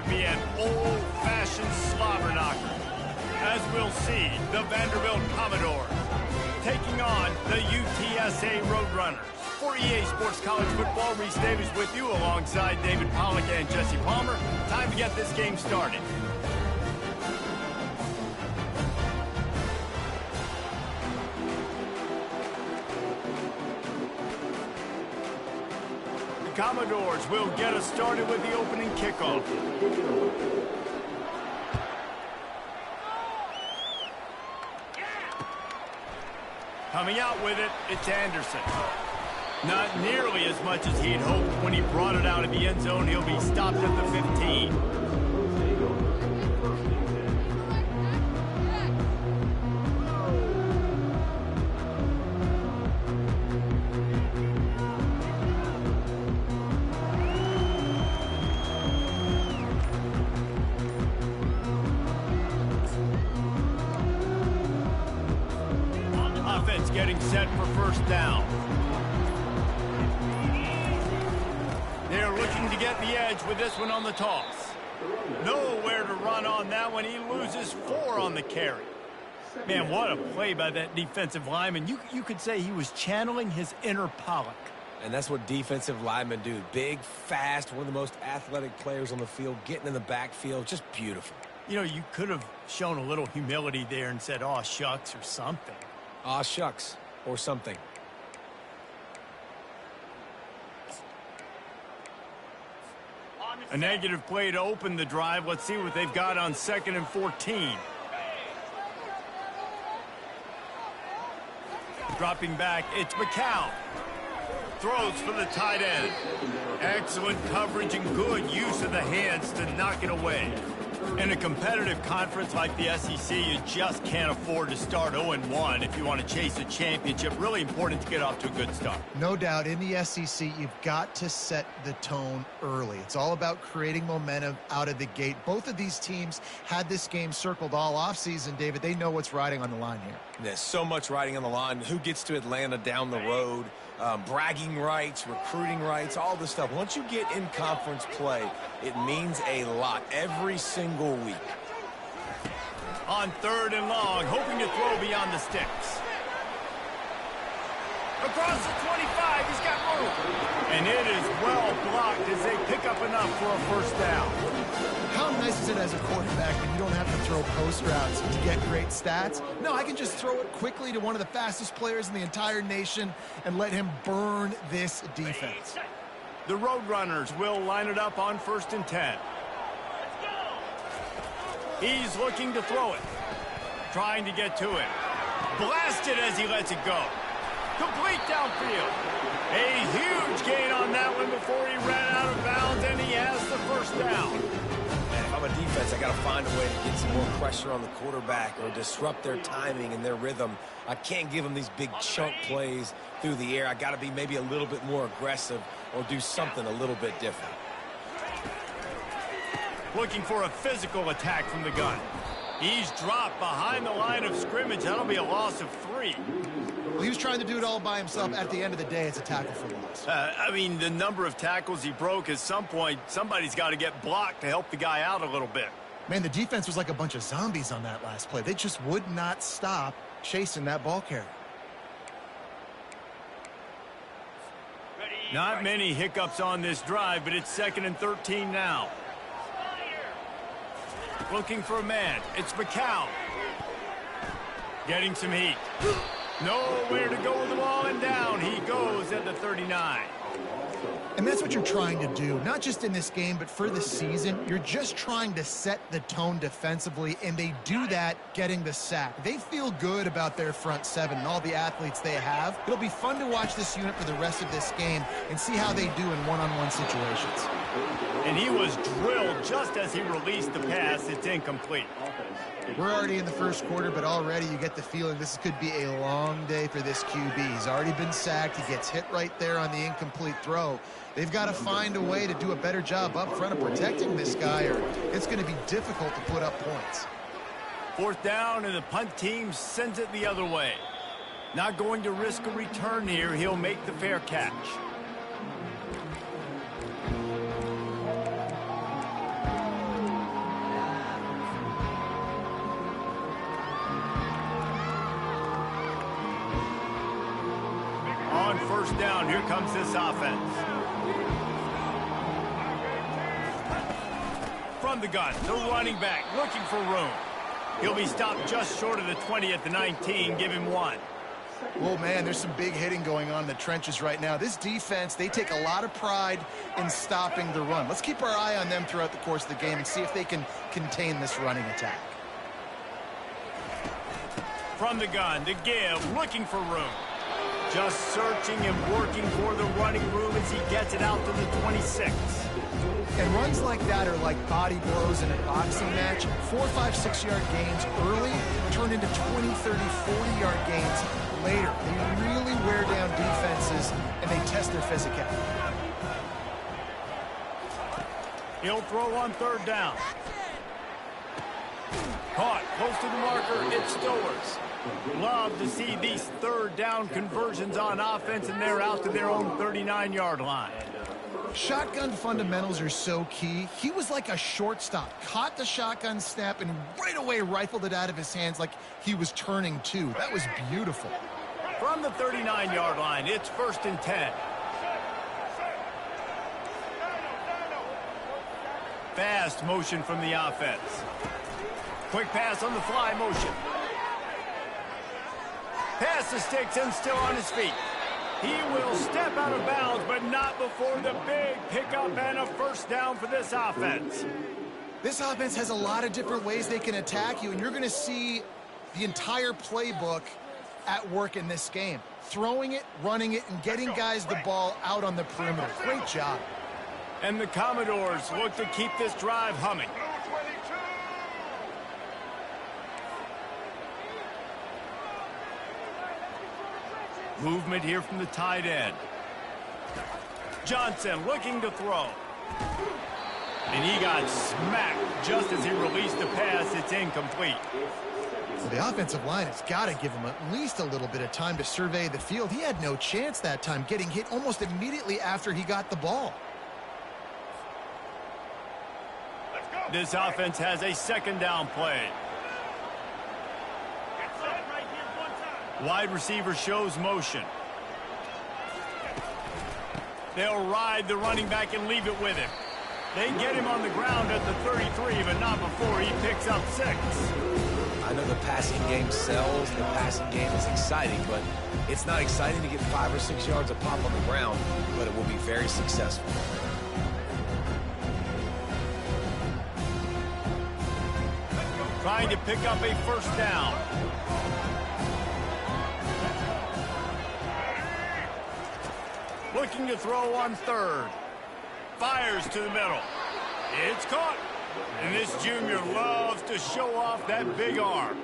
to be an old-fashioned slobber knocker, as we'll see the Vanderbilt Commodores taking on the UTSA Roadrunners. For EA Sports College Football, Reese Davis with you alongside David Pollack and Jesse Palmer. Time to get this game started. The Commodores will get us started with the opening kickoff. Coming out with it, it's Anderson. Not nearly as much as he'd hoped when he brought it out of the end zone. He'll be stopped at the 15. Offense getting set for first down. They're looking to get the edge with this one on the toss. Nowhere to run on that one. He loses 4 on the carry. Man, what a play by that defensive lineman. You could say he was channeling his inner Pollock. And that's what defensive linemen do. Big, fast, one of the most athletic players on the field, getting in the backfield, just beautiful. You know, you could have shown a little humility there and said, "Aw, shucks," or something. Aw, shucks, or something. A negative play to open the drive. Let's see what they've got on 2nd and 14. Dropping back, it's McCown. Throws for the tight end. Excellent coverage and good use of the hands to knock it away. In a competitive conference like the SEC, you just can't afford to start 0-1 if you want to chase a championship. Really important to get off to a good start. No doubt, in the SEC, you've got to set the tone early. It's all about creating momentum out of the gate. Both of these teams had this game circled all offseason, David. They know what's riding on the line here. There's so much riding on the line. Who gets to Atlanta down the road? Bragging rights, recruiting rights, all this stuff. Once you get in conference play, it means a lot every single week. On 3rd and long, hoping to throw beyond the sticks. Across the 25, he's got room. And it is well blocked as they pick up enough for a first down. How nice is it as a quarterback when you don't have to throw post routes to get great stats? No, I can just throw it quickly to one of the fastest players in the entire nation and let him burn this defense. The Roadrunners will line it up on 1st and 10. He's looking to throw it. Trying to get to it. Blasted as he lets it go. Complete downfield. A huge gain on that one before he ran out of bounds, and he has the first down. If I'm a defense, I got to find a way to get some more pressure on the quarterback or disrupt their timing and their rhythm. I can't give them these big chunk plays through the air. I got to be maybe a little bit more aggressive or do something a little bit different. Looking for a physical attack from the gun. He's dropped behind the line of scrimmage. That'll be a loss of 3. Well, he was trying to do it all by himself. At the end of the day, it's a tackle for loss. I mean, the number of tackles he broke, at some point, somebody's got to get blocked to help the guy out a little bit. Man, the defense was like a bunch of zombies on that last play. They just would not stop chasing that ball carrier. Not many hiccups on this drive, but it's 2nd and 13 now. Looking for a man. It's McCown. Getting some heat. Nowhere to go with the ball, and down he goes at the 39. And that's what you're trying to do, not just in this game, but for the season. You're just trying to set the tone defensively, and they do that getting the sack. They feel good about their front 7 and all the athletes they have. It'll be fun to watch this unit for the rest of this game and see how they do in one-on-one situations. And he was drilled just as he released the pass. It's incomplete. We're already in the first quarter, but already you get the feeling this could be a long day for this QB. He's already been sacked. He gets hit right there on the incomplete throw. They've got to find a way to do a better job up front of protecting this guy, or it's going to be difficult to put up points. 4th down, and the punt team sends it the other way. Not going to risk a return here. He'll make the fair catch. first down. Here comes this offense. From the gun, the running back looking for room. He'll be stopped just short of the 20 at the 19. Give him 1. Oh, man, there's some big hitting going on in the trenches right now. This defense, they take a lot of pride in stopping the run. Let's keep our eye on them throughout the course of the game and see if they can contain this running attack. From the gun, to give, looking for room. Just searching and working for the running room as he gets it out to the 26. And runs like that are like body blows in a boxing match. 4, 5, 6-yard gains early turn into 20, 30, 40-yard gains later. They really wear down defenses, and they test their physicality. He'll throw on third down. Caught close to the marker. It's Stowers. Love to see these third down conversions on offense, and they're out to their own 39-yard line. Shotgun fundamentals are so key. He was like a shortstop. Caught the shotgun snap and right away rifled it out of his hands like he was turning two. That was beautiful. From the 39-yard line, it's 1st and 10. Fast motion from the offense. Quick pass on the fly motion. Pass the sticks and still on his feet. He will step out of bounds, but not before the big pickup and a first down for this offense. This offense has a lot of different ways they can attack you, and you're going to see the entire playbook at work in this game. Throwing it, running it, and getting guys the ball out on the perimeter. Great job. And the Commodores look to keep this drive humming. Movement here from the tight end. Johnson looking to throw. And he got smacked just as he released the pass. It's incomplete. Well, the offensive line has got to give him at least a little bit of time to survey the field. He had no chance that time, getting hit almost immediately after he got the ball. This offense has a second down play. Wide receiver shows motion. They'll ride the running back and leave it with him. They get him on the ground at the 33, but not before he picks up 6. I know the passing game sells, the passing game is exciting, but it's not exciting to get 5 or 6 yards a pop on the ground, but it will be very successful. Trying to pick up a first down. Looking to throw on third. Fires to the middle. It's caught. And this junior loves to show off that big arm.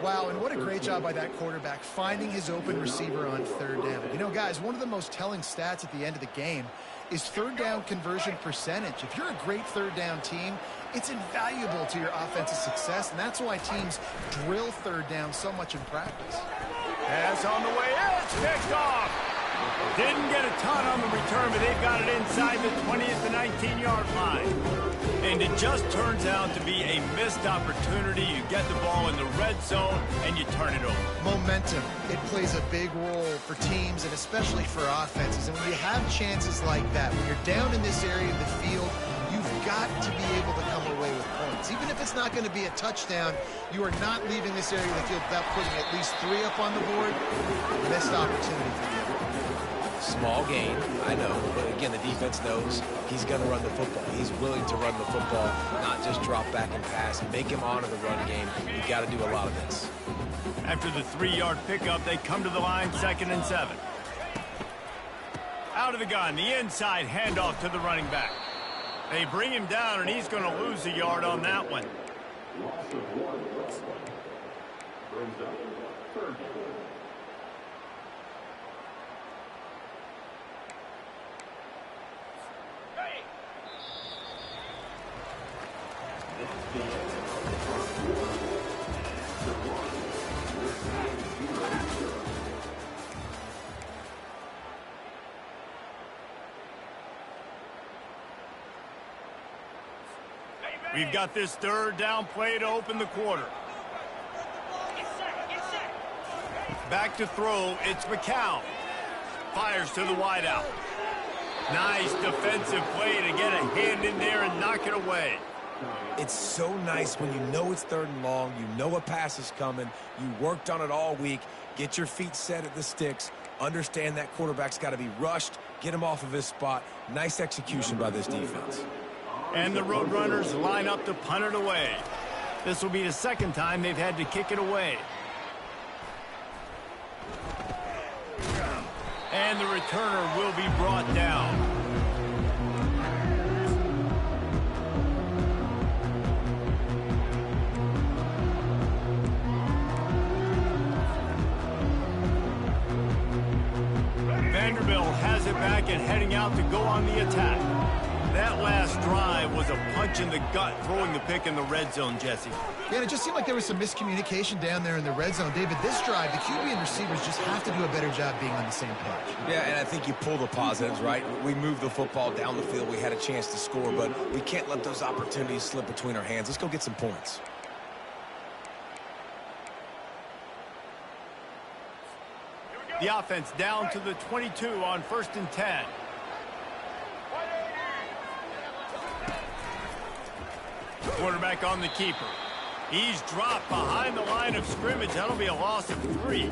Wow, and what a great job by that quarterback finding his open receiver on third down. You know, guys, one of the most telling stats at the end of the game is third down conversion percentage. If you're a great third down team, it's invaluable to your offensive success, and that's why teams drill third down so much in practice. Pass on the way. It's picked off. Didn't get a ton on the return, but they've got it inside the 20 at the 19-yard line. And it just turns out to be a missed opportunity. You get the ball in the red zone, and you turn it over. Momentum. It plays a big role for teams and especially for offenses. And when you have chances like that, when you're down in this area of the field, you've got to be able to come away with points. Even if it's not going to be a touchdown, you are not leaving this area of the field without putting at least 3 up on the board. Missed opportunity for you. Small gain, I know, but again, the defense knows he's going to run the football. He's willing to run the football, not just drop back and pass, make him honor the run game. You've got to do a lot of this. After the 3-yard pickup, they come to the line, 2nd and 7. Out of the gun, the inside handoff to the running back. They bring him down, and he's going to lose a yard on that one. We've got this third down play to open the quarter. Back to throw, it's McCown. Fires to the wideout. Nice defensive play to get a hand in there and knock it away. It's so nice when you know it's 3rd and long, you know a pass is coming, you worked on it all week, get your feet set at the sticks, understand that quarterback's got to be rushed, get him off of his spot. Nice execution by this defense. And the Roadrunners line up to punt it away. This will be the 2nd time they've had to kick it away. And the returner will be brought down. Vanderbilt has it back and heading out to go on the attack. That last drive was a punch in the gut, throwing the pick in the red zone, Jesse. Yeah, and it just seemed like there was some miscommunication down there in the red zone. David, this drive, the QB and receivers just have to do a better job being on the same page. Yeah, and I think you pull the positives, right? We moved the football down the field. We had a chance to score, but we can't let those opportunities slip between our hands. Let's go get some points. The offense down to the 22 on 1st and 10. Quarterback on the keeper. He's dropped behind the line of scrimmage. That'll be a loss of 3.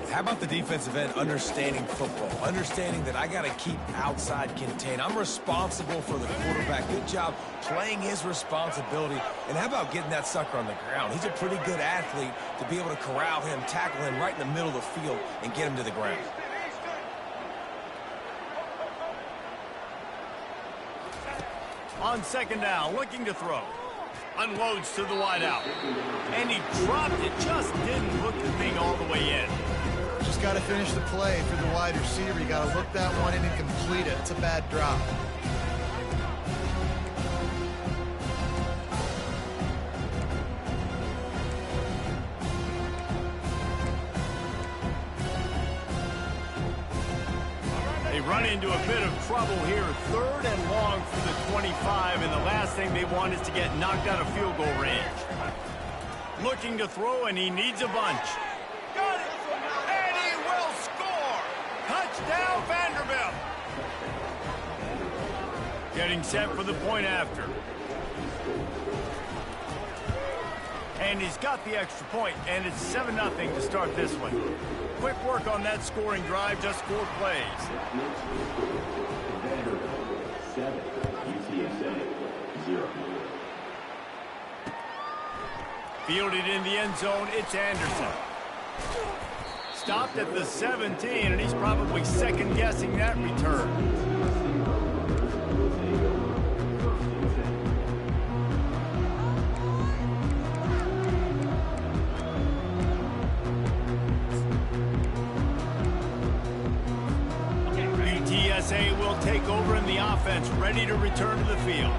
How about the defensive end understanding football, understanding that I got to keep outside contained. I'm responsible for the quarterback. Good job playing his responsibility. And how about getting that sucker on the ground? He's a pretty good athlete to be able to corral him, tackle him right in the middle of the field, and get him to the ground. On 2nd down, looking to throw. Unloads to the wideout. And he dropped it, just didn't hook the thing all the way in. Just got to finish the play for the wide receiver. You got to look that one in and complete it. It's a bad drop. Run into a bit of trouble here. 3rd and long for the 25, and the last thing they want is to get knocked out of field goal range. Looking to throw, and he needs a bunch. Got it! And he will score! Touchdown, Vanderbilt! Getting set for the point after. And he's got the extra point, and it's 7-0 to start this one. Quick work on that scoring drive, just 4 plays. Vanderbilt 7, UTSA 0. Fielded in the end zone, it's Anderson. Stopped at the 17, and he's probably second-guessing that return. UTSA will take over in the offense, ready to return to the field.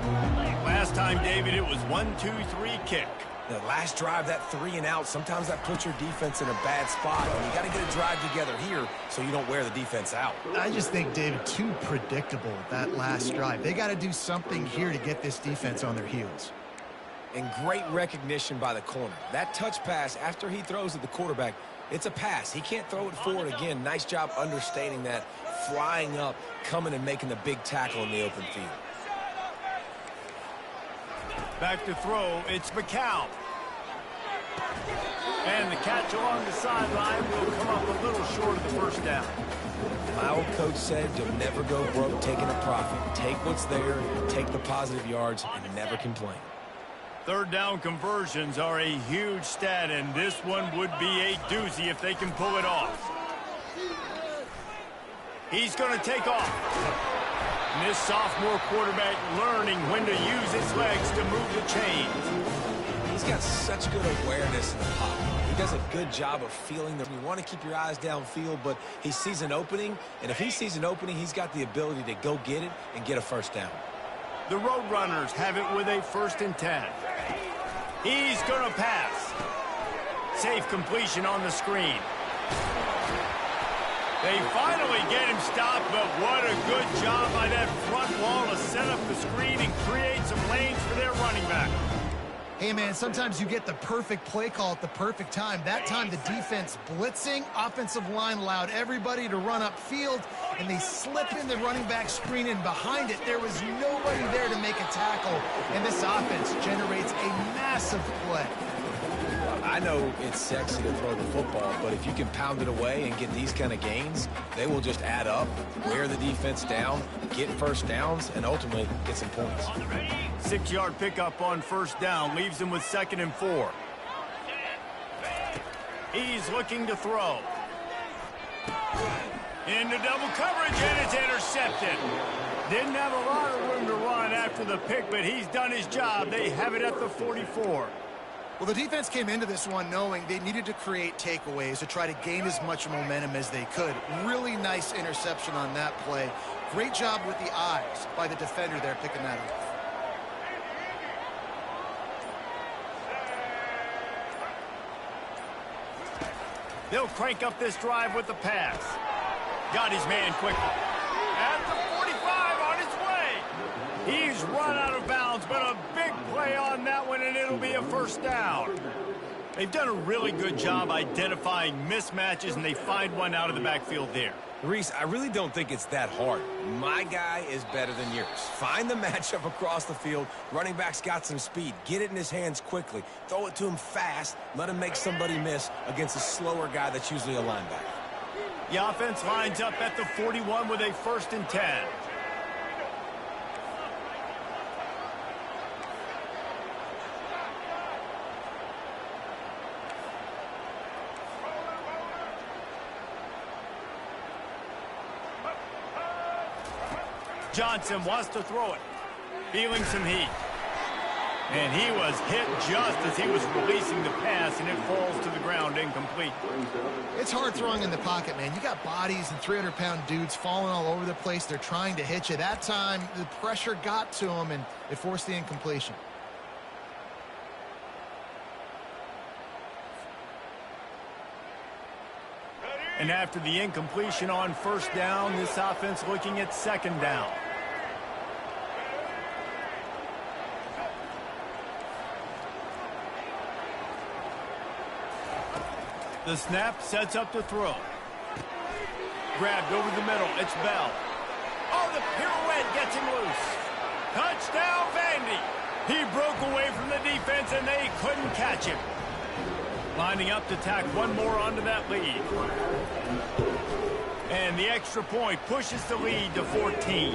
Last time, David, it was 1-2-3 kick. The last drive, that 3 and out, sometimes that puts your defense in a bad spot. And you got to get a drive together here so you don't wear the defense out. I just think, David, too predictable, that last drive. They got to do something here to get this defense on their heels. And great recognition by the corner. That touch pass, after he throws at the quarterback, it's a pass. He can't throw it forward again. Nice job understanding that, flying up, coming and making the big tackle in the open field. Back to throw, it's McCown. And the catch along the sideline will come up a little short of the 1st down. My old coach said you'll never go broke taking a profit. Take what's there, take the positive yards, and never complain. 3rd down conversions are a huge stat, and this one would be a doozy if they can pull it off. He's going to take off. And this sophomore quarterback learning when to use his legs to move the chains. He's got such good awareness in the pocket. He does a good job of feeling that you want to keep your eyes downfield, but he sees an opening, and if he sees an opening, he's got the ability to go get it and get a 1st down. The Roadrunners have it with a 1st and 10. He's going to pass. Safe completion on the screen. They finally get him stopped, but what a good job by that front wall to set up the screen and create some lanes for their running back. Hey, man, sometimes you get the perfect play call at the perfect time. That time the defense blitzing, offensive line allowed everybody to run upfield, and they slip in the running back screen, and behind it there was nobody there to make a tackle, and this offense generates a massive play. I know it's sexy to throw the football, but if you can pound it away and get these kind of gains, they will just add up, wear the defense down, get first downs, and ultimately get some points. 6-yard pickup on first down leaves him with 2nd and 4. He's looking to throw. Into double coverage, and it's intercepted. Didn't have a lot of room to run after the pick, but he's done his job. They have it at the 44. Well, the defense came into this one knowing they needed to create takeaways to try to gain as much momentum as they could. Really nice interception on that play. Great job with the eyes by the defender there picking that up. They'll crank up this drive with the pass. Got his man quickly. At the 45 on his way. He's run out of bounds, but a big play on that one, and it'll be a first down. They've done a really good job identifying mismatches, and they find one out of the backfield there. Reese, I really don't think it's that hard. My guy is better than yours. Find the matchup across the field. Running back's got some speed. Get it in his hands quickly. Throw it to him fast. Let him make somebody miss against a slower guy that's usually a linebacker. The offense lines up at the 41 with a 1st and 10. Johnson wants to throw it. Feeling some heat. And he was hit just as he was releasing the pass, and it falls to the ground incomplete. It's hard throwing in the pocket, man. You got bodies and 300-pound dudes falling all over the place. They're trying to hit you. That time, the pressure got to him, and it forced the incompletion. And after the incompletion on first down, this offense looking at 2nd down. The snap sets up to throw. Grabbed over the middle. It's Bell. Oh, the pirouette gets him loose. Touchdown, Vandy. He broke away from the defense, and they couldn't catch him. Lining up to tack one more onto that lead. And the extra point pushes the lead to 14.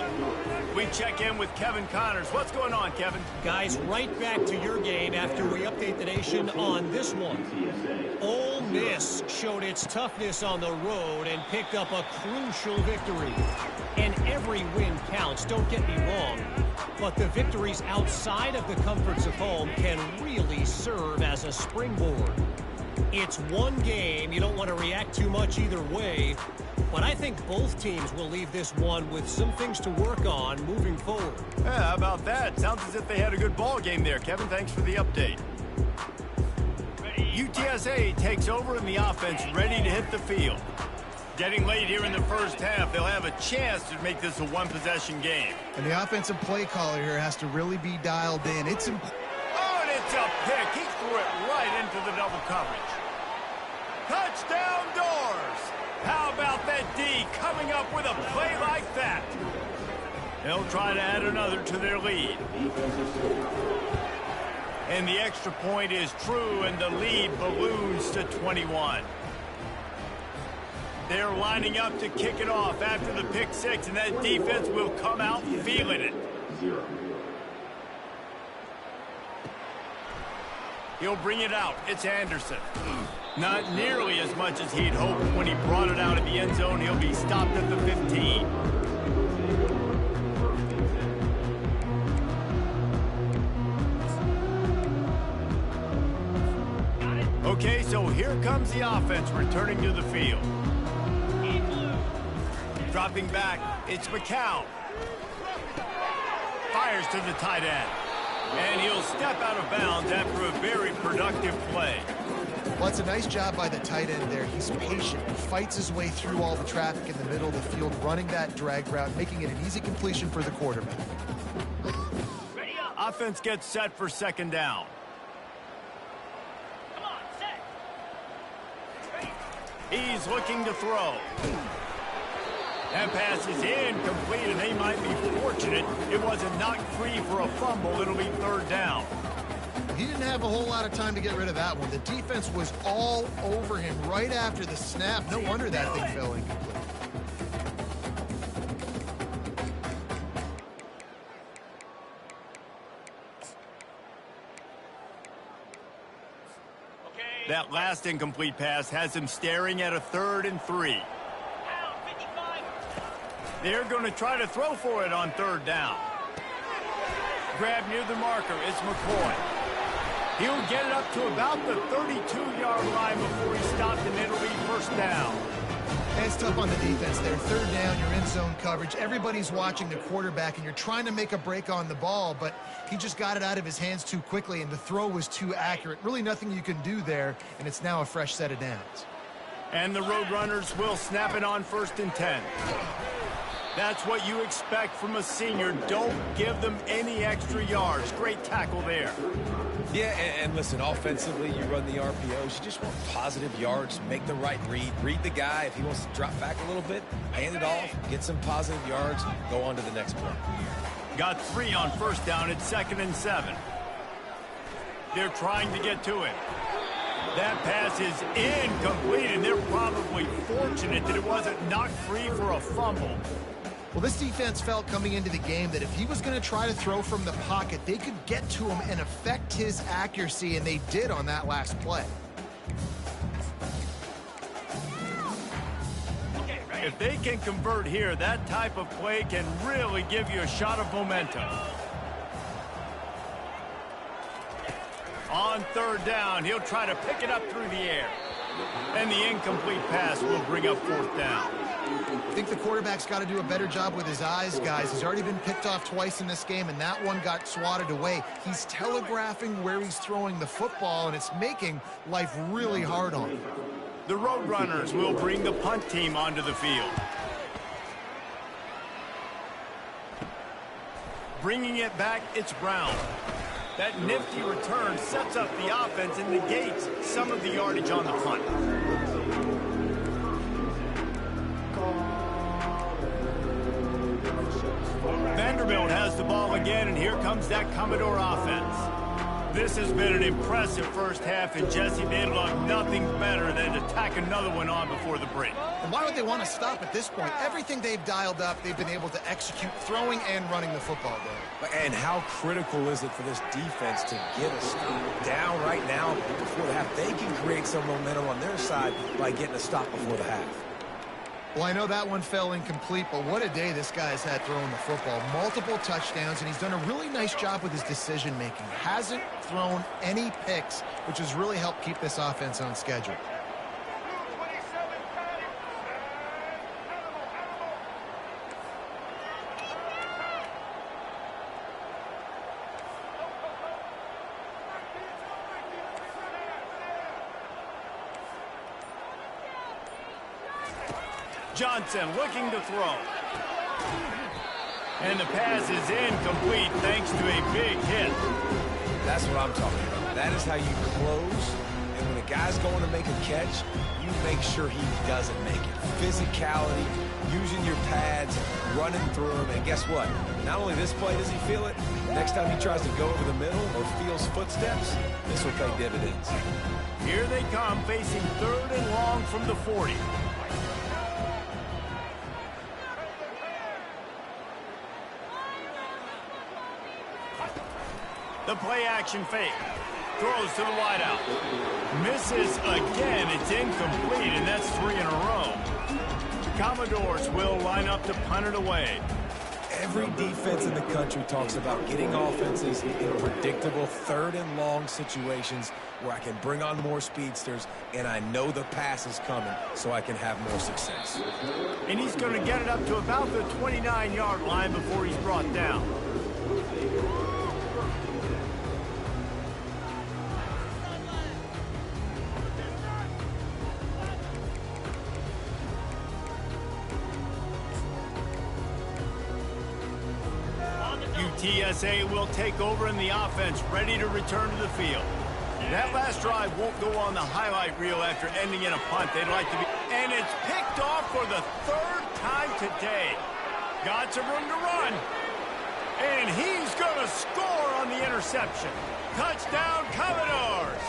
We check in with Kevin Connors. What's going on, Kevin? Guys, right back to your game after we update the nation on this one. Ole Miss showed its toughness on the road and picked up a crucial victory. And every win counts, don't get me wrong. But the victories outside of the comforts of home can really serve as a springboard. It's one game. You don't want to react too much either way. But I think both teams will leave this one with some things to work on moving forward. Yeah, how about that? Sounds as if they had a good ball game there. Kevin, thanks for the update. UTSA takes over in the offense, ready to hit the field. Getting late here in the first half, they'll have a chance to make this a one-possession game. And the offensive play caller here has to really be dialed in. It's important. Oh, and it's a pick. He threw it right into the double coverage. Touchdown, Doors! How about that D coming up with a play like that? They'll try to add another to their lead. And the extra point is true, and the lead balloons to 21. They're lining up to kick it off after the pick six, and that defense will come out feeling it. He'll bring it out. It's Anderson. Not nearly as much as he'd hoped when he brought it out of the end zone. He'll be stopped at the 15. Okay, so here comes the offense returning to the field. Dropping back, it's McCown. Fires to the tight end. And he'll step out of bounds after a very productive play. Well, it's a nice job by the tight end there. He's patient. He fights his way through all the traffic in the middle of the field, running that drag route, making it an easy completion for the quarterback. Offense gets set for 2nd down. He's looking to throw. That pass is incomplete, and they might be fortunate it wasn't knocked free for a fumble. It'll be third down. He didn't have a whole lot of time to get rid of that one. The defense was all over him right after the snap. No wonder that thing fell incomplete. That last incomplete pass has him staring at a 3rd and 3. They're going to try to throw for it on 3rd down. Grab near the marker. It's McCoy. He'll get it up to about the 32-yard line before he stopped, and it'll be first down. It's tough on the defense there. 3rd down, you're in zone coverage. Everybody's watching the quarterback, and you're trying to make a break on the ball, but he just got it out of his hands too quickly, and the throw was too accurate. Really nothing you can do there, and it's now a fresh set of downs. And the Roadrunners will snap it on 1st and 10. That's what you expect from a senior. Don't give them any extra yards. Great tackle there. Yeah, and listen, offensively, you run the RPOs. You just want positive yards, make the right read. Read the guy. If he wants to drop back a little bit, hand it off, get some positive yards, go on to the next play. Got 3 on 1st down. It's 2nd and 7. They're trying to get to it. That pass is incomplete, and they're probably fortunate that it wasn't knocked free for a fumble. Well, this defense felt coming into the game that if he was going to try to throw from the pocket, they could get to him and affect his accuracy, and they did on that last play. If they can convert here, that type of play can really give you a shot of momentum. On 3rd down, he'll try to pick it up through the air. And the incomplete pass will bring up 4th down. I think the quarterback's got to do a better job with his eyes, guys. He's already been picked off twice in this game, and that one got swatted away. He's telegraphing where he's throwing the football, and it's making life really hard on him. The Roadrunners will bring the punt team onto the field. Bringing it back, it's Brown. That nifty return sets up the offense and negates some of the yardage on the punt. Vanderbilt has the ball again, and here comes that Commodore offense. This has been an impressive first half, and Jesse, they'd love nothing better than to tack another one on before the break. And why would they want to stop at this point? Everything they've dialed up, they've been able to execute throwing and running the football there. And how critical is it for this defense to get us down right now before the half? They can create some momentum on their side by getting a stop before the half. Well, I know that one fell incomplete, but what a day this guy's had throwing the football. Multiple touchdowns, and he's done a really nice job with his decision-making. Hasn't thrown any picks, which has really helped keep this offense on schedule. Johnson looking to throw. And the pass is incomplete thanks to a big hit. That's what I'm talking about. That is how you close. And when a guy's going to make a catch, you make sure he doesn't make it. Physicality, using your pads, running through him. And guess what? Not only this play does he feel it, next time he tries to go over the middle or feels footsteps, this will pay dividends. Here they come, facing 3rd and long from the 40. The play-action fake. Throws to the wideout. Misses again. It's incomplete, and that's 3 in a row. The Commodores will line up to punt it away. Every defense in the country talks about getting offenses in predictable 3rd and long situations where I can bring on more speedsters, and I know the pass is coming, so I can have more success. And he's going to get it up to about the 29-yard line before he's brought down. UTSA will take over in the offense, ready to return to the field. That last drive won't go on the highlight reel after ending in a punt. They'd like to be... And it's picked off for the third time today. Got some room to run. And he's going to score on the interception. Touchdown, Commodores!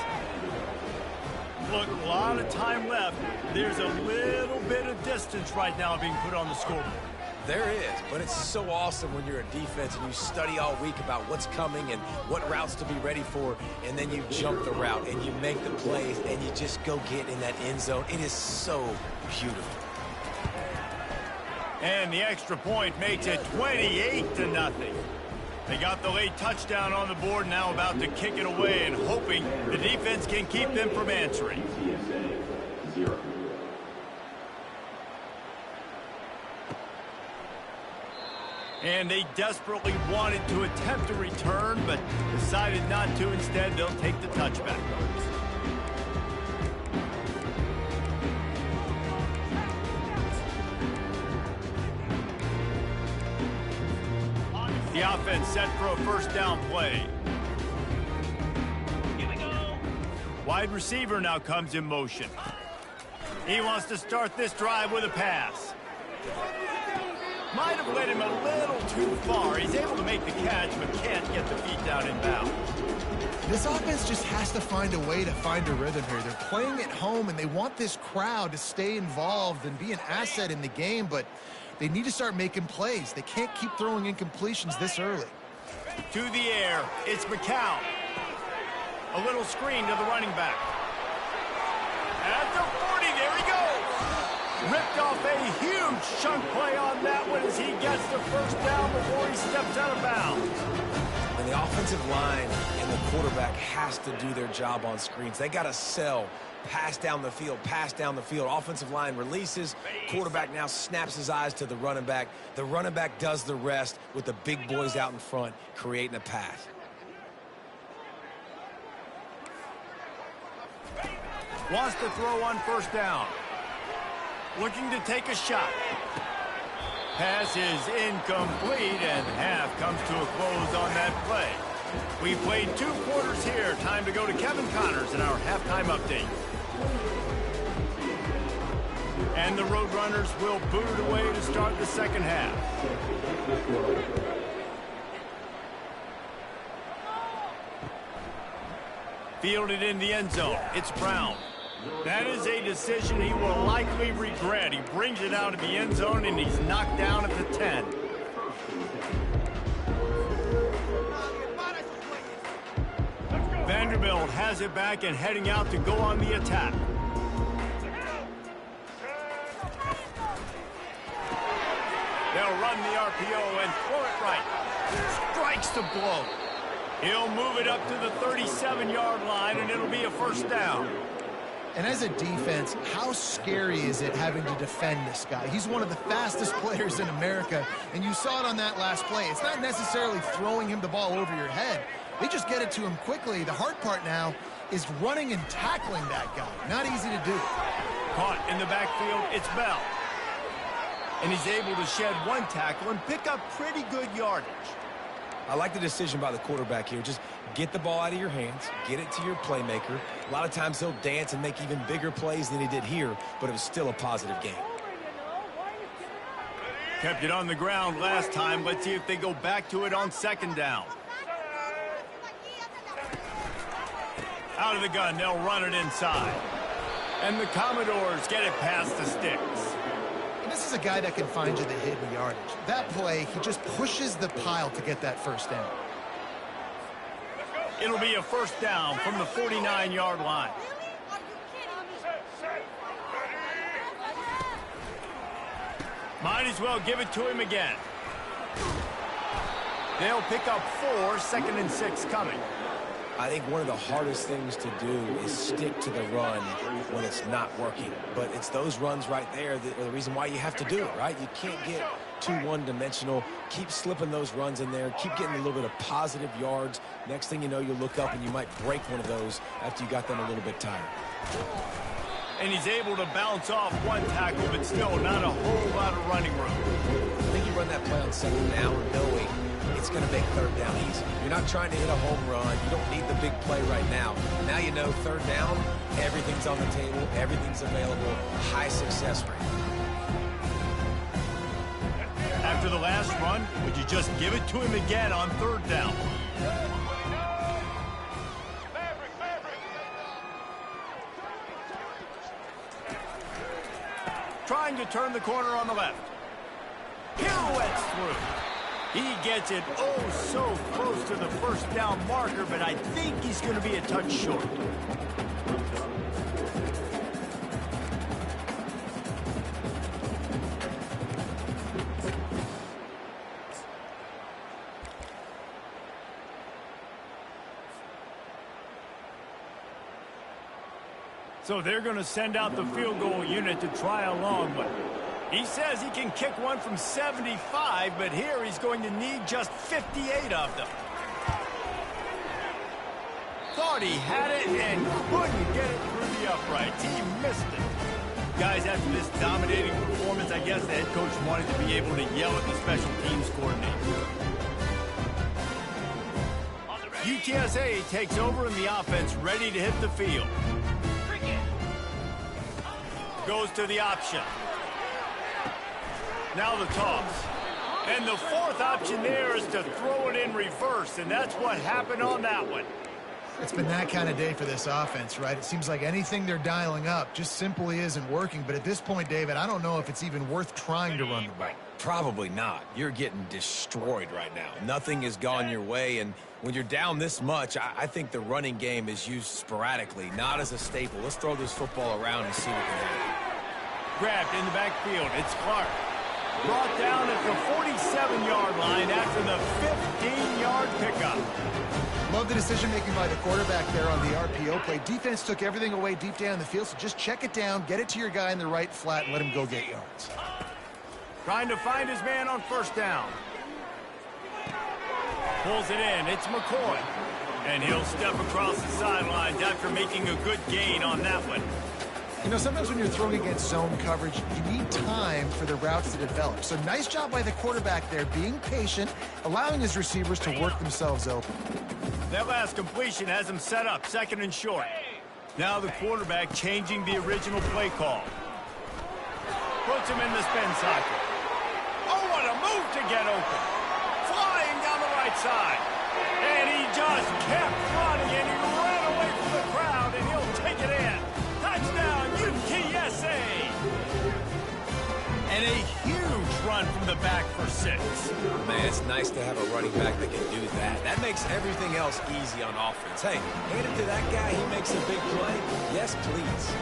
Look, a lot of time left. There's a little bit of distance right now being put on the scoreboard. There is, but it's so awesome when you're a defense and you study all week about what's coming and what routes to be ready for, and then you jump the route and you make the plays and you just go get in that end zone. It is so beautiful. And the extra point makes it 28-0. They got the late touchdown on the board, now about to kick it away and hoping the defense can keep them from answering. UTSA 0. And they desperately wanted to attempt a return, but decided not to. Instead, they'll take the touchback. The offense set for a first down play. Here we go. Wide receiver now comes in motion. He wants to start this drive with a pass. Might have led him a little too far. He's able to make the catch, but can't get the feet down in bounds. This offense just has to find a way to find a rhythm here. They're playing at home, and they want this crowd to stay involved and be an asset in the game, but they need to start making plays. They can't keep throwing incompletions this early. To the air, it's McCown. A little screen to the running back. At the 40, there he goes. Ripped off a huge chunk play on that one as he gets the first down before he steps out of bounds. And the offensive line and the quarterback has to do their job on screens. They got to sell. Pass down the field, pass down the field. Offensive line releases. Quarterback now snaps his eyes to the running back. The running back does the rest with the big boys out in front, creating a pass. Wants to throw on first down. Looking to take a shot. Pass is incomplete, and half comes to a close on that play. We played 2 quarters here. Time to go to Kevin Connors in our halftime update. And the Roadrunners will boot it away to start the second half. Fielded in the end zone. It's Brown. That is a decision he will likely regret. He brings it out of the end zone, and he's knocked down at the 10. Vanderbilt has it back and heading out to go on the attack. They'll run the RPO and throw it right. Strikes the blow. He'll move it up to the 37-yard line, and it'll be a first down. And as a defense, how scary is it having to defend this guy? He's one of the fastest players in America, and you saw it on that last play. It's not necessarily throwing him the ball over your head. They just get it to him quickly. The hard part now is running and tackling that guy. Not easy to do. Caught in the backfield, it's Bell. And he's able to shed one tackle and pick up pretty good yardage. I like the decision by the quarterback here. Just get the ball out of your hands, get it to your playmaker. A lot of times he'll dance and make even bigger plays than he did here, but it was still a positive game. Kept it on the ground last time. Let's see if they go back to it on second down. Out of the gun, they'll run it inside. And the Commodores get it past the sticks. And this is a guy that can find you the hidden yardage. That play, he just pushes the pile to get that first down. It'll be a first down from the 49-yard line. Might as well give it to him again. They'll pick up 4, 2nd and 6 coming. I think one of the hardest things to do is stick to the run when it's not working. But it's those runs right there that are the reason why you have to do it, right? You can't get too one-dimensional. Keep slipping those runs in there. Keep getting a little bit of positive yards. Next thing you know, you'll look up and you might break one of those after you got them a little bit tired. And he's able to bounce off one tackle, but still not a whole lot of running room. I think you run that play on second down knowing it's going to make third down easy. You're not trying to hit a home run. You don't need the big play right now. Now you know third down, everything's on the table, everything's available, high success rate. After the last run, would you just give it to him again on third down? Trying to turn the corner on the left. Pirouettes through. He gets it oh so close to the first down marker, but I think he's going to be a touch short. So they're going to send out the field goal unit to try a long one. He says he can kick one from 75, but here he's going to need just 58 of them. Thought he had it and couldn't get it through the uprights. He missed it. Guys, after this dominating performance, I guess the head coach wanted to be able to yell at the special teams coordinator. UTSA takes over in the offense, ready to hit the field. Goes to the option. Now the toss. And the fourth option there is to throw it in reverse, and that's what happened on that one. It's been that kind of day for this offense, right? It seems like anything they're dialing up just simply isn't working. But at this point, David, I don't know if it's even worth trying to run the ball. Probably not. You're getting destroyed right now. Nothing has gone your way, and when you're down this much, I think the running game is used sporadically, not as a staple. Let's throw this football around and see what can happen. Grabbed in the backfield. It's Clark. Brought down at the 47-yard line after the 15-yard pickup. Love the decision-making by the quarterback there on the RPO play. Defense took everything away deep down the field, so just check it down, get it to your guy in the right flat, and let him go get yards. Trying to find his man on first down. Pulls it in. It's McCoy. And he'll step across the sidelines after making a good gain on that one. You know, sometimes when you're throwing against zone coverage, you need time for the routes to develop. So nice job by the quarterback there, being patient, allowing his receivers to work themselves open. That last completion has him set up, second and short. Now the quarterback changing the original play call. Puts him in the spin cycle. Oh, what a move to get open. Flying down the right side. And he just kept running, and he ran away from the crowd, and he'll take it in. Touchdown, UTSA! And a huge run from the back for 6. Man, it's nice to have a running back that can do that. That makes everything else easy on offense. Hey, hand it to that guy, he makes a big play. Yes, please.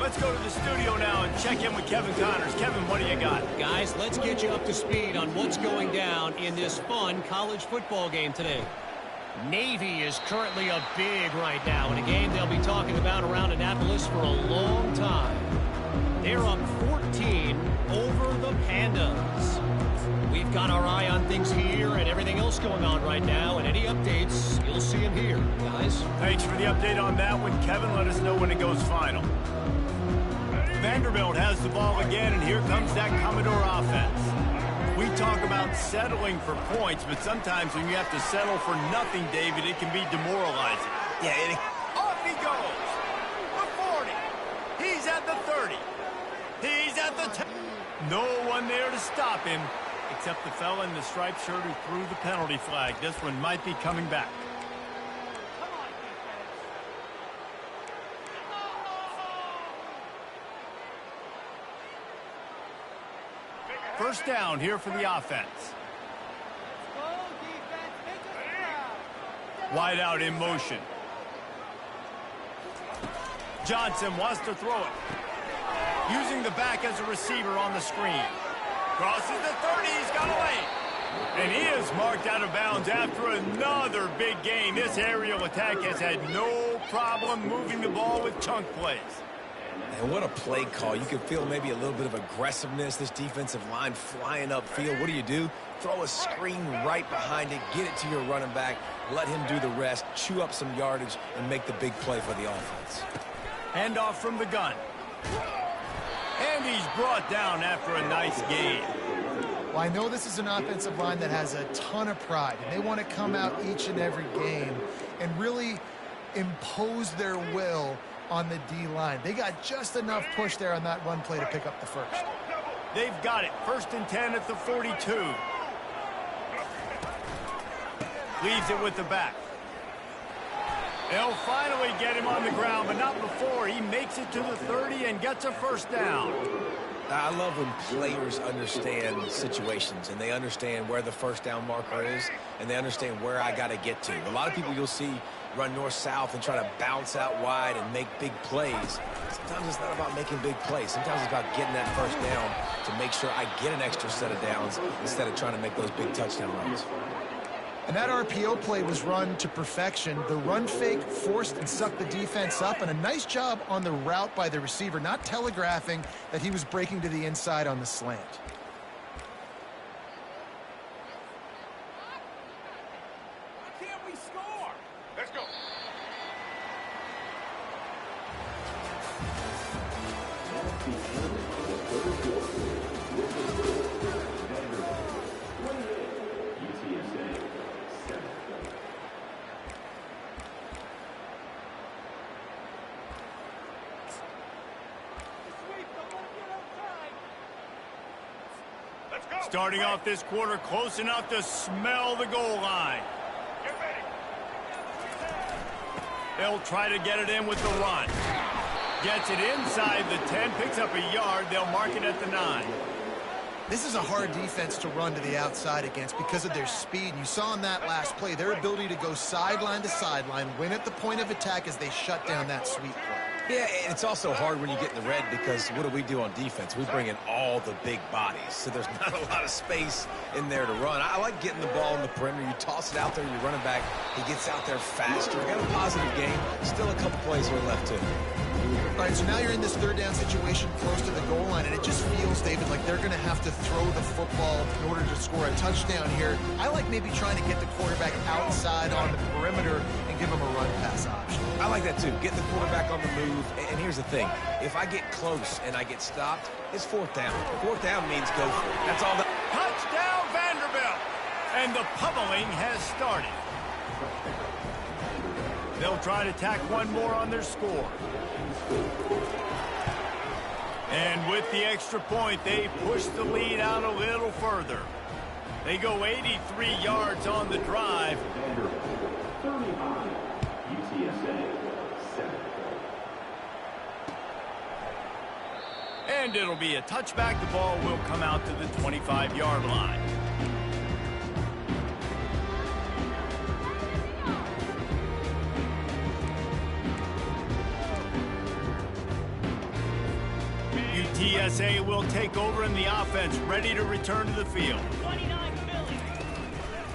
Let's go to the studio now and check in with Kevin Connors. Kevin, what do you got? Guys, let's get you up to speed on what's going down in this fun college football game today. Navy is currently up big right now in a game they'll be talking about around Annapolis for a long time. They're up 14 over the Pandas. We've got our eye on things here and everything else going on right now, and any updates, you'll see them here, guys. Thanks for the update on that one, Kevin. Let us know when it goes final. Vanderbilt has the ball again, and here comes that Commodore offense. We talk about settling for points, but sometimes when you have to settle for nothing, David, it can be demoralizing. Yeah, Off he goes. The 40. He's at the 30. He's at the 10. No one there to stop him, except the fella in the striped shirt who threw the penalty flag. This one might be coming back. First down here for the offense. Wide out in motion. Johnson wants to throw it. Using the back as a receiver on the screen. Crosses the 30, he's got away. And he is marked out of bounds after another big gain. This aerial attack has had no problem moving the ball with chunk plays. And what a play call. You can feel maybe a little bit of aggressiveness, this defensive line flying upfield. What do? Throw a screen right behind it, get it to your running back, let him do the rest, chew up some yardage, and make the big play for the offense. Handoff from the gun. And he's brought down after a nice gain. Well, I know this is an offensive line that has a ton of pride, and they want to come out each and every game and really impose their will on the D-line. They got just enough push there on that run play to pick up the first. They've got it. 1st and 10 at the 42. Leaves it with the back. They'll finally get him on the ground, but not before. He makes it to the 30 and gets a first down. I love when players understand situations and they understand where the first down marker is and they understand where I got to get to. A lot of people you'll see run north-south and try to bounce out wide and make big plays. Sometimes it's not about making big plays. Sometimes it's about getting that first down to make sure I get an extra set of downs instead of trying to make those big touchdown runs. And that RPO play was run to perfection. The run fake forced and sucked the defense up, and a nice job on the route by the receiver, not telegraphing that he was breaking to the inside on the slant. Why can't we score? Let's go. UTSA 7. Let's go. Starting off this quarter close enough to smell the goal line. Get ready. They'll try to get it in with the run. Gets it inside the 10, picks up a yard. They'll mark it at the 9. This is a hard defense to run to the outside against because of their speed. You saw in that last play their ability to go sideline to sideline, win at the point of attack as they shut down that sweep play. Yeah, and it's also hard when you get in the red because what do on defense? We bring in all the big bodies, so there's not a lot of space in there to run. I like getting the ball in the perimeter. You toss it out there, you're running back. He gets out there faster. We got a positive game. Still a couple plays here left, too. All right, so now you're in this third down situation close to the goal line, and it just feels, David, like they're going to have to throw the football in order to score a touchdown here. I like maybe trying to get the quarterback outside on the perimeter and give him a run-pass option. I like that, too. Get the quarterback on the move. And here's the thing. If I get close and I get stopped, it's 4th down. 4th down means go for it. That's all that... Touchdown, Vanderbilt! And the pummeling has started. They'll try to tack one more on their score. And with the extra point, they push the lead out a little further. They go 83 yards on the drive. 35. UTSA 7. And it'll be a touchback. The ball will come out to the 25-yard line. UTSA will take over in the offense, ready to return to the field.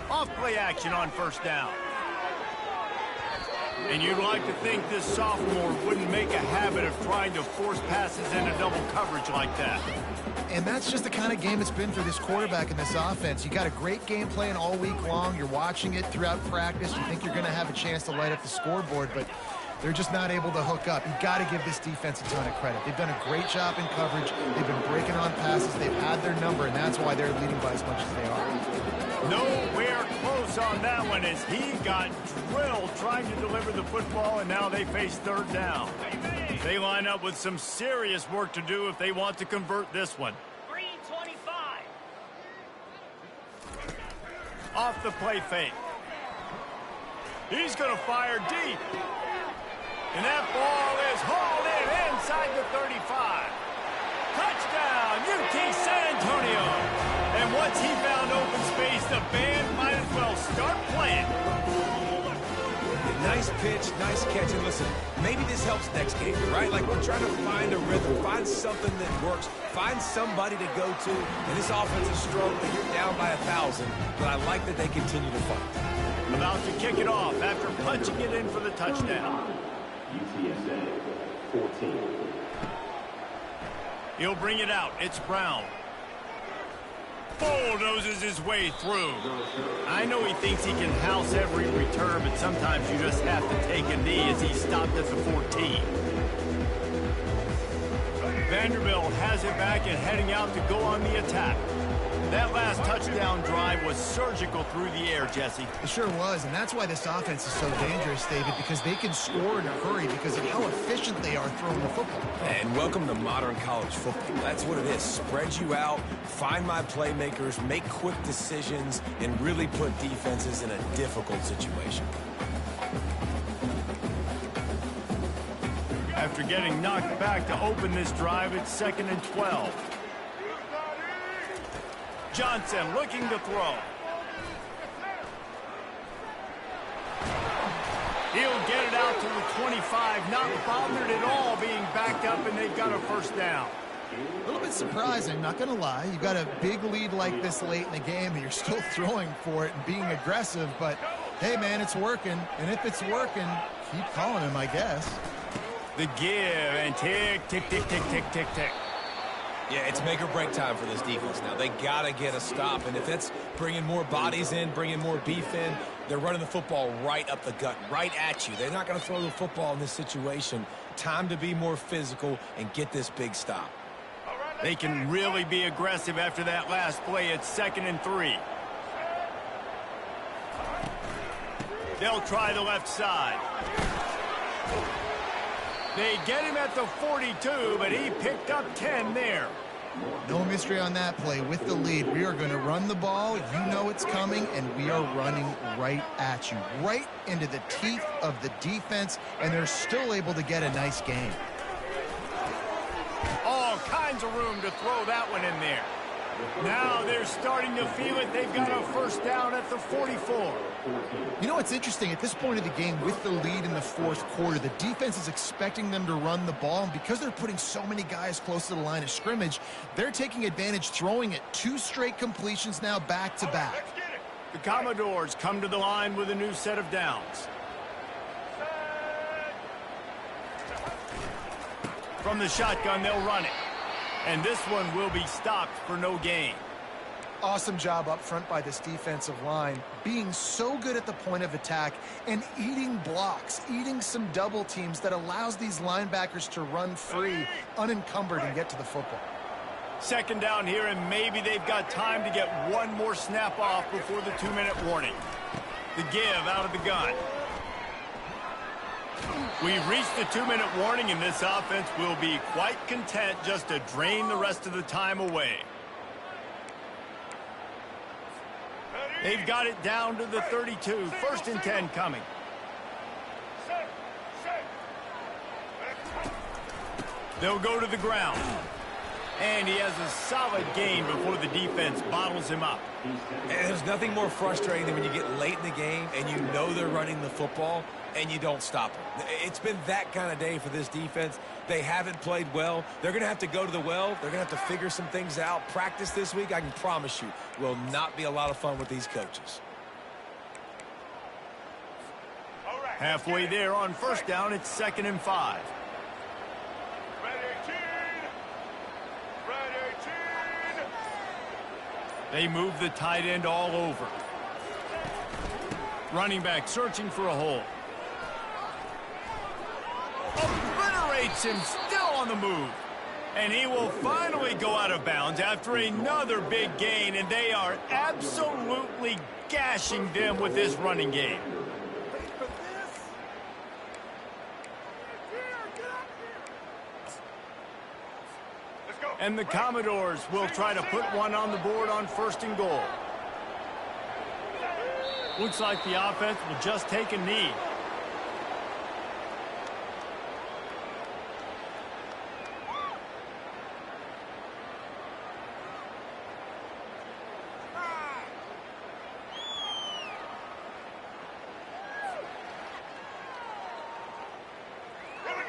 Off play action on first down. And you'd like to think this sophomore wouldn't make a habit of trying to force passes into double coverage like that. And that's just the kind of game it's been for this quarterback in this offense. You got a great game plan all week long. You're watching it throughout practice. You think you're going to have a chance to light up the scoreboard, but they're just not able to hook up. You got to give this defense a ton of credit. They've done a great job in coverage. They've been breaking on passes. They've had their number, and that's why they're leading by as much as they are. Nowhere close on that one as he got drilled trying to deliver the football, and now they face third down. They line up with some serious work to do if they want to convert this one. Green 25. Off the play fake. He's going to fire deep. And that ball is hauled in inside the 35. Touchdown, UT San Antonio. And once he found open space, the band might as well start playing. Nice pitch, nice catch. And listen, maybe this helps next game, right? Like we're trying to find a rhythm, find something that works, find somebody to go to. And this offense is strong, but you're down by 1,000. But I like that they continue to fight. About to kick it off after punching it in for the touchdown. UTSA 14. He'll bring it out. It's Brown. Bulldozes his way through. I know he thinks he can house every return, but sometimes you just have to take a knee as he stopped at the 14. Vanderbilt has it back and heading out to go on the attack. That last touchdown drive was surgical through the air, Jesse. It sure was, and that's why this offense is so dangerous, David, because they can score in a hurry because of how efficient they are throwing the football. And welcome to modern college football. That's what it is. Spread you out, find my playmakers, make quick decisions, and really put defenses in a difficult situation. After getting knocked back to open this drive, it's 2nd and 12. Johnson looking to throw. He'll get it out to the 25, not bothered at all being backed up, and they've got a first down. A little bit surprising, not going to lie. You got a big lead like this late in the game, and you're still throwing for it and being aggressive. But, hey, man, it's working. And if it's working, keep calling him, I guess. The give, and tick, tick, tick, tick, tick, tick, tick. Yeah, it's make or break time for this defense now. They got to get a stop, and if it's bringing more bodies in, bringing more beef in, they're running the football right up the gut, right at you. They're not going to throw the football in this situation. Time to be more physical and get this big stop. They can really be aggressive after that last play. It's 2nd and 3. They'll try the left side. They get him at the 42, but he picked up 10 there. No mystery on that play. With the lead, we are going to run the ball. You know it's coming, and we are running right at you, right into the teeth of the defense, and they're still able to get a nice gain. All kinds of room to throw that one in there. Now they're starting to feel it. They've got a first down at the 44. You know what's interesting? At this point of the game, with the lead in the fourth quarter, the defense is expecting them to run the ball, and because they're putting so many guys close to the line of scrimmage, they're taking advantage, throwing it 2 straight completions now back-to-back. The Commodores come to the line with a new set of downs. From the shotgun, they'll run it. And this one will be stopped for no gain. Awesome job up front by this defensive line, being so good at the point of attack and eating blocks, eating some double teams that allows these linebackers to run free, unencumbered, and get to the football. 2nd down here, and maybe they've got time to get one more snap off before the 2-minute warning. The give out of the gun. We've reached the 2-minute warning, and this offense will be quite content just to drain the rest of the time away. They've got it down to the 32. 1st and 10 coming. They'll go to the ground. And he has a solid gain before the defense bottles him up. And there's nothing more frustrating than when you get late in the game and you know they're running the football and you don't stop them. It's been that kind of day for this defense. They haven't played well. They're going to have to go to the well. They're going to have to figure some things out. Practice this week, I can promise you, will not be a lot of fun with these coaches. Halfway there on 1st down, it's 2nd and 5. They move the tight end all over. Running back searching for a hole. Obliterates him, still on the move. And he will finally go out of bounds after another big gain, and they are absolutely gashing them with this running game. And the Commodores will try to put one on the board on 1st and goal. Looks like the offense will just take a knee.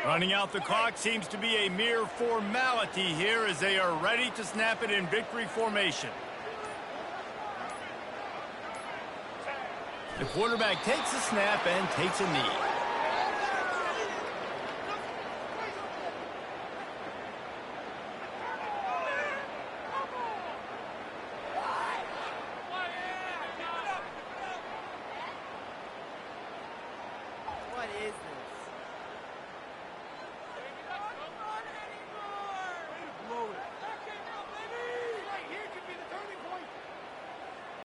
Running out the clock seems to be a mere formality here as they are ready to snap it in victory formation. The quarterback takes a snap and takes a knee.